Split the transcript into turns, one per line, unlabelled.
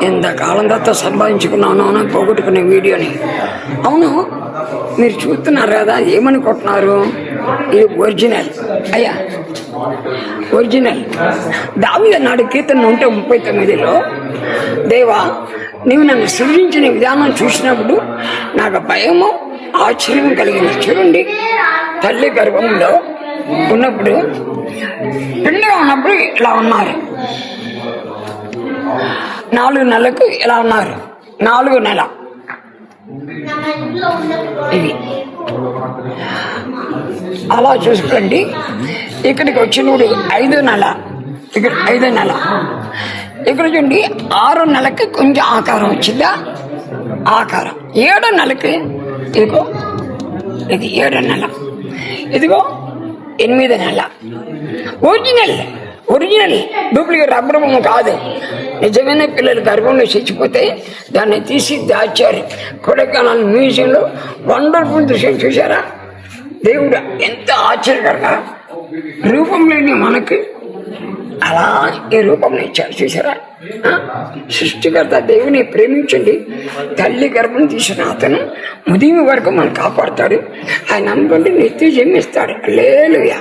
ఇంతకాలం తర్వాత సంపాదించుకున్నాను పోగొట్టుకునే వీడియోని. అవును, మీరు చూస్తున్నారు కదా, ఏమనుకుంటున్నారు? ఇది ఒరిజినల్ అయ్యా, ఒరిజినల్. దావీదు అన్నాడు కీర్తన 139లో, దేవా నీవు నన్ను సృజించిన విధానం చూసినప్పుడు నాకు భయము ఆశ్చర్యం కలిగింది. చూడండి, తల్లి గర్భంలో ఉన్నప్పుడు పిండిగా ఉన్నప్పుడు ఇలా ఉన్నారు, 4 నెలలకు ఇలా ఉన్నారు, 4 నెల ఇది అలా చూసుకోండి. ఇక్కడికి వచ్చినప్పుడు 5 నెల, ఇక్కడ 5 నెల, ఇక్కడ చూడండి 6 నెలకి కొంచెం ఆకారం వచ్చిందా, ఆకారం. 7 నెలకి ఇదిగో ఇది 7 నెల, ఇదిగో 8 నెల. ఒరిజినల్, ఒరిజినల్, డూప్లికేట్ రబ్బర్ బొమ్మ కాదు. నిజమైన పిల్లలు గర్భంలో చచ్చిపోతే దాన్ని తీసి దాచారు. కొడైకెనాల్ మ్యూజియంలో వండర్ఫుల్ దృశ్యం చూసారా? దేవుడు ఎంత ఆశ్చర్యకరంగా రూపం లేని మనకి అలా ఈ రూపంలో ఇచ్చారు. చూసారా? సృష్టికర్త దేవుని ప్రేమించండి. తల్లి గర్భం తీసిన అతను ముదిమి వరకు మనం కాపాడుతాడు. ఆయన నమ్ముకుంటే నిత్య జన్మిస్తాడు. హల్లెలూయా.